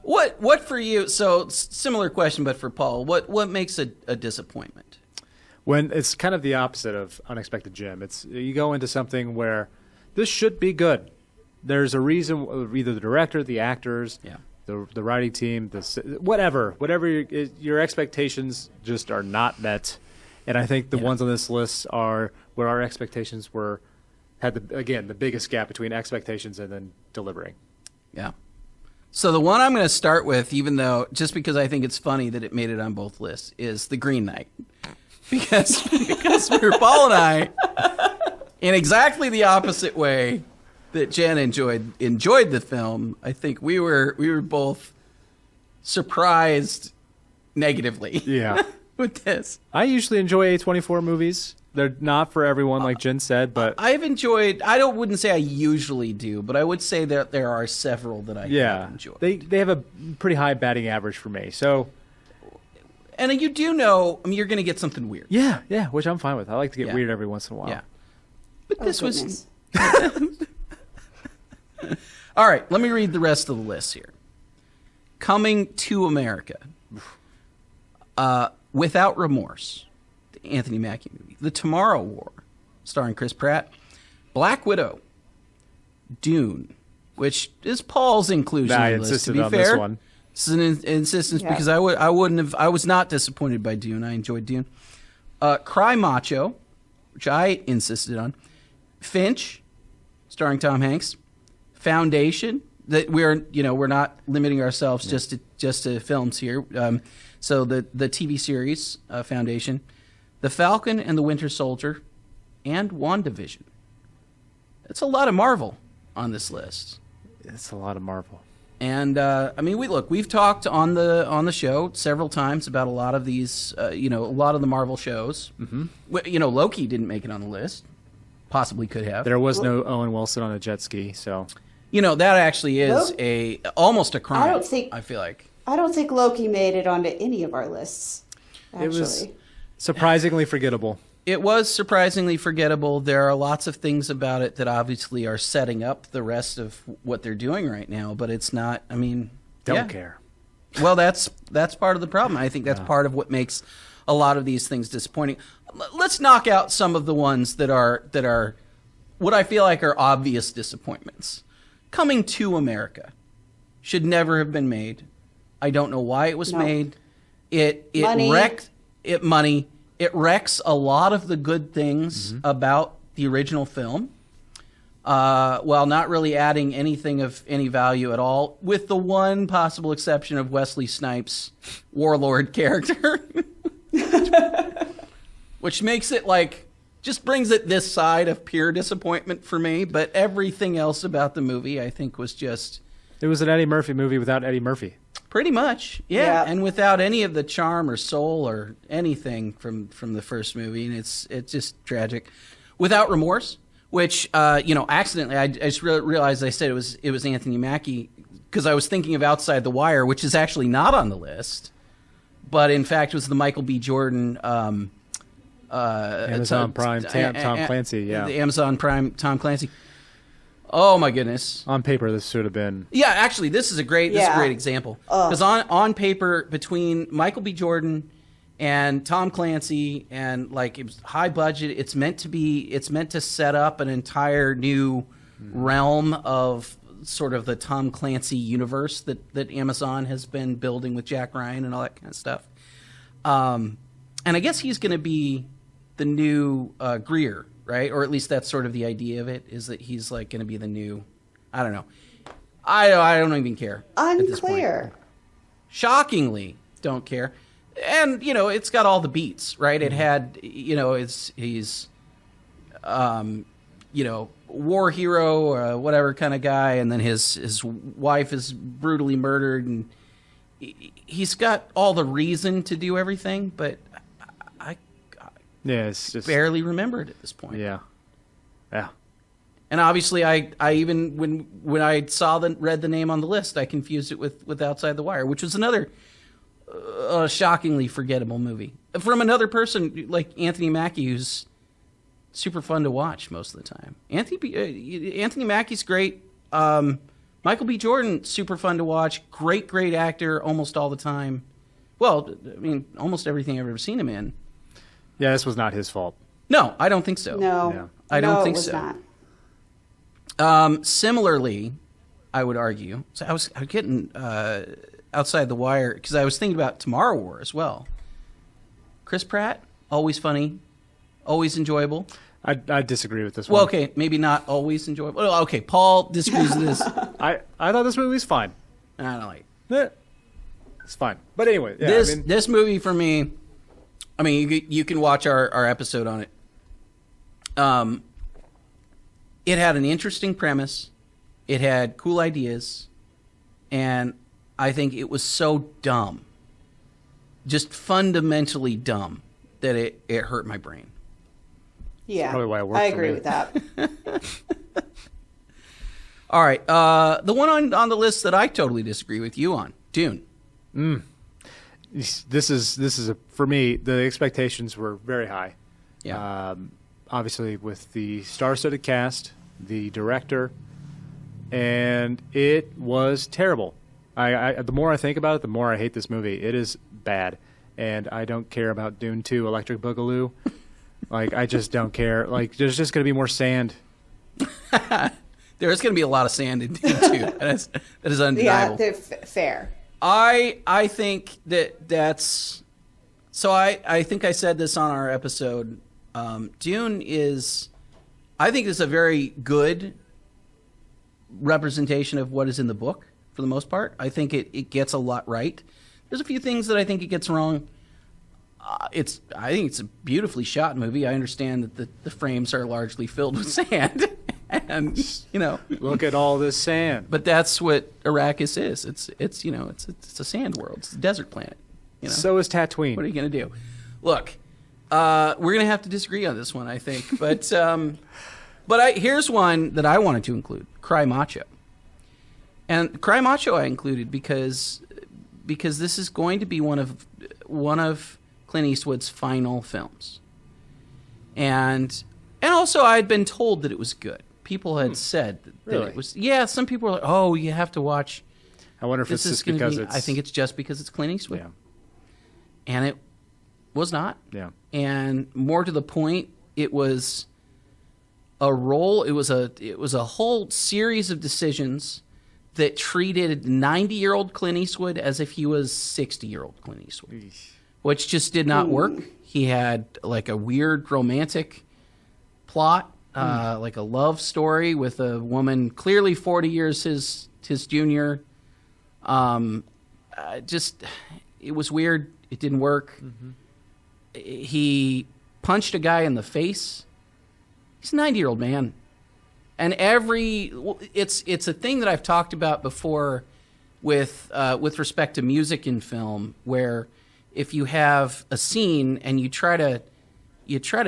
What for you? So similar question, but for Paul, what makes a disappointment? When it's kind of the opposite of Unexpected Jim. It's you go into something where this should be good. There's a reason, either the director, the actors, the writing team, whatever your expectations just are not met. And I think the ones on this list are where our expectations had the biggest gap between expectations and then delivering. Yeah. So the one I'm going to start with, even though just because I think it's funny that it made it on both lists, is The Green Knight. Because for Paul and I, in exactly the opposite way that Jen enjoyed the film, I think we were both surprised negatively. Yeah. With this. I usually enjoy A24 movies. They're not for everyone, like Jen said, but I've enjoyed. Wouldn't say I usually do, but I would say that there are several that I enjoy. They have a pretty high batting average for me. So, and you do know, you're going to get something weird. Yeah, which I'm fine with. I like to get weird every once in a while. Yeah, but this was. All right, let me read the rest of the list here. Coming to America. Without Remorse, the Anthony Mackie movie. The Tomorrow War, starring Chris Pratt. Black Widow. Dune, which is Paul's inclusion I in the list, to be insisted on fair. this one. This is an insistence because I was not disappointed by Dune. I enjoyed Dune. Cry Macho, which I insisted on. Finch, starring Tom Hanks. Foundation, that we're not limiting ourselves just to films here. So the TV series Foundation, The Falcon and the Winter Soldier, and WandaVision. It's a lot of Marvel on this list. It's a lot of Marvel. And we've talked on the show several times about a lot of these, a lot of the Marvel shows. Mm-hmm. Loki didn't make it on the list. Possibly could have. There was no Owen Wilson on a jet ski, so. That actually is almost a crime. I feel like. I don't think Loki made it onto any of our lists, actually. It was surprisingly forgettable. It was surprisingly forgettable. There are lots of things about it that obviously are setting up the rest of what they're doing right now, but it's not, Don't care. Well, that's part of the problem. I think that's part of what makes a lot of these things disappointing. Let's knock out some of the ones that are what I feel like are obvious disappointments. Coming to America should never have been made. I don't know why it was made. It wrecks a lot of the good things about the original film, while not really adding anything of any value at all, with the one possible exception of Wesley Snipes' warlord character, which makes it just brings it this side of pure disappointment for me. But everything else about the movie, I think, was just... It was an Eddie Murphy movie without Eddie Murphy. Pretty much, yeah, and without any of the charm or soul or anything from the first movie, and it's just tragic. Without Remorse, which accidentally I just realized I said it was Anthony Mackie because I was thinking of Outside the Wire, which is actually not on the list, but in fact was the Michael B. Jordan Amazon Prime Tom Clancy, the Amazon Prime Tom Clancy. Oh my goodness! On paper, this should have been. Yeah, actually, this is a great example because on paper, between Michael B. Jordan and Tom Clancy, and it was high budget. It's meant to set up an entire new realm of sort of the Tom Clancy universe that Amazon has been building with Jack Ryan and all that kind of stuff. And I guess he's going to be the new Greer. Right, or at least that's sort of the idea of it, is that he's going to be the new. I don't know. I don't even care. Unclear. Shockingly, don't care. And it's got all the beats, right? It had, he's, war hero, whatever kind of guy, and then his wife is brutally murdered, and he's got all the reason to do everything, but. Yeah, it's just barely remember it at this point. Yeah. And obviously, I even when I read the name on the list, I confused it with Outside the Wire, which was another shockingly forgettable movie from another person like Anthony Mackie, who's super fun to watch most of the time. Anthony Mackie's great, Michael B. Jordan, super fun to watch. Great actor almost all the time. Well, I mean, almost everything I've ever seen him in. Yeah, this was not his fault. No, I don't think so. No, Yeah. I don't think it was so. Not. Similarly, I would argue. So I was getting outside the wire because I was thinking about Tomorrow War as well. Chris Pratt, always funny, always enjoyable. I disagree with this one. Well, okay, maybe not always enjoyable. Well, okay, Paul disagrees with this. I thought this movie was fine. I don't like It's fine. But anyway, yeah, this movie for me. I mean, you can watch our episode on it. It had an interesting premise. It had cool ideas, and I think it was so dumb, just fundamentally dumb, that it hurt my brain. Yeah, probably why it worked I for agree me. with that. All right, the one on the list that I totally disagree with you on, Dune. This is for me. The expectations were very high. Yeah. Obviously, with the star-studded cast, the director, and it was terrible. The more I think about it, the more I hate this movie. It is bad, and I don't care about Dune 2 Electric Boogaloo. Like, I just don't care. Like, there's just going to be more sand. There's going to be a lot of sand in Dune 2. That is undeniable. Yeah, fair. I think that's... So I think I said this on our episode. Dune is... I think it's a very good representation of what is in the book, for the most part. I think it gets a lot right. There's a few things that I think it gets wrong. I think it's a beautifully shot movie. I understand that the frames are largely filled with sand. And, Look at all this sand. But that's what Arrakis is. It's a sand world. It's a desert planet. So is Tatooine. What are you going to do? Look, we're going to have to disagree on this one, I think. But here's one that I wanted to include: Cry Macho. And Cry Macho I included because this is going to be one of Clint Eastwood's final films. And also I'd been told that it was good. People had said that Really? it was. Yeah, some people were like, "Oh, you have to watch." I wonder if it's just because it's... I think it's just because it's Clint Eastwood. Yeah. And it was not. Yeah. And more to the point, it was a role. It was a whole series of decisions that treated 90-year-old Clint Eastwood as if he was 60-year-old Clint Eastwood, which just did not work. He had like a weird romantic plot, like a love story with a woman clearly 40 years his junior. It was weird. It didn't work. Mm-hmm. He punched a guy in the face. He's a 90-year-old man. And it's a thing that I've talked about before with respect to music in film, where if you have a scene and you try to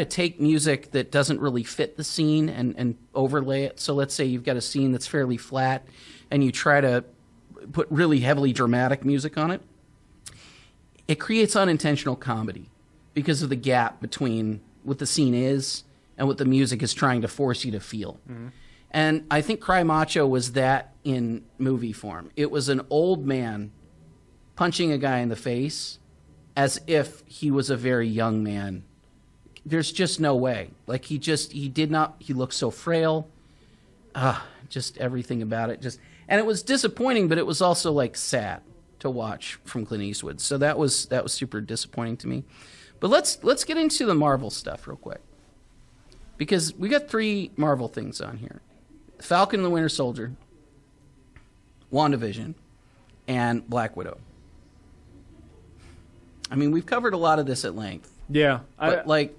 take music that doesn't really fit the scene and overlay it. So let's say you've got a scene that's fairly flat and you try to put really heavily dramatic music on it. It creates unintentional comedy because of the gap between what the scene is and what the music is trying to force you to feel. Mm-hmm. And I think Cry Macho was that in movie form. It was an old man punching a guy in the face as if he was a very young man. There's just no way. Like he looked so frail. Just everything about it. And it was disappointing, but it was also like sad to watch from Clint Eastwood. So that was super disappointing to me. But let's get into the Marvel stuff real quick. Because we got 3 Marvel things on here. Falcon and the Winter Soldier, WandaVision, and Black Widow. I mean, we've covered a lot of this at length. Yeah. But I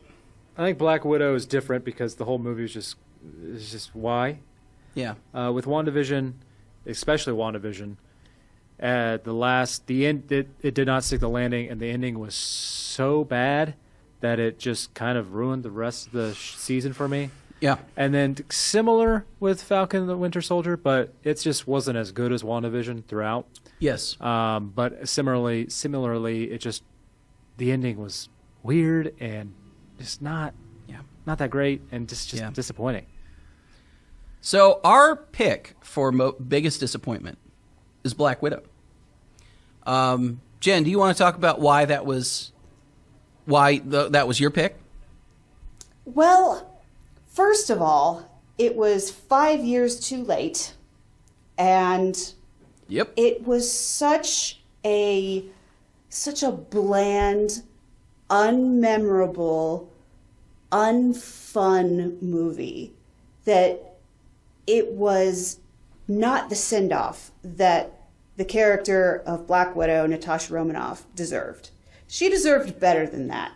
think Black Widow is different because the whole movie is just why. Yeah. With WandaVision, especially WandaVision, it did not stick the landing, and the ending was so bad that it just kind of ruined the rest of the season for me. Yeah. And then similar with Falcon and the Winter Soldier, but it just wasn't as good as WandaVision throughout. Yes. But similarly, it just, the ending was weird and just not that great and just disappointing. So our pick for biggest disappointment is Black Widow. Jen, do you want to talk about why that was your pick? Well, first of all, it was 5 years too late, and it was such a bland, unmemorable, unfun movie that it was not the send-off that the character of Black Widow, Natasha Romanoff, deserved. She deserved better than that.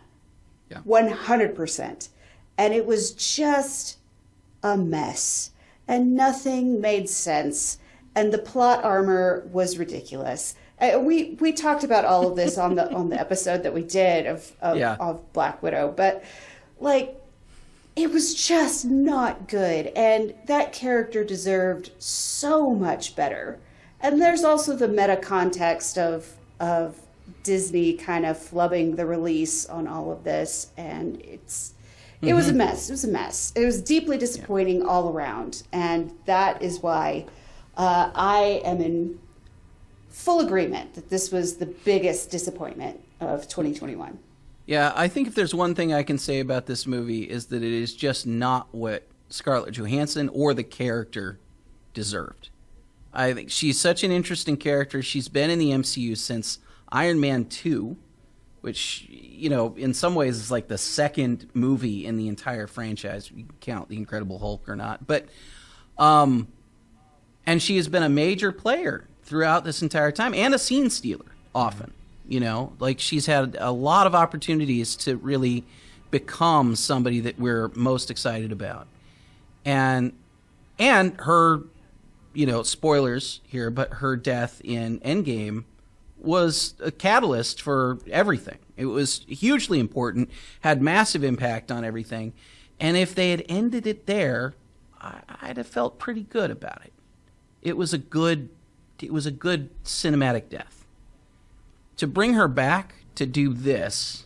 Yeah. 100%. And it was just a mess. And nothing made sense. And the plot armor was ridiculous. We talked about all of this on the episode that we did of Black Widow. But, like, it was just not good. And that character deserved so much better. And there's also the meta context of Disney kind of flubbing the release on all of this, and it was a mess. It was a mess. It was deeply disappointing all around, and that is why I am in full agreement that this was the biggest disappointment of 2021. Yeah, I think if there's one thing I can say about this movie is that it is just not what Scarlett Johansson or the character deserved. I think she's such an interesting character. She's been in the MCU since Iron Man 2, which, you know, in some ways is like the second movie in the entire franchise. You can count The Incredible Hulk or not. But, and she has been a major player throughout this entire time and a scene stealer often. You know, like she's had a lot of opportunities to really become somebody that we're most excited about. And her, you know, spoilers here, but her death in Endgame was a catalyst for everything. It was hugely important, had massive impact on everything. And if they had ended it there, I'd have felt pretty good about it. It was a good cinematic death. To bring her back to do this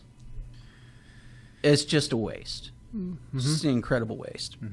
is just a waste. Mm-hmm. It's just an incredible waste.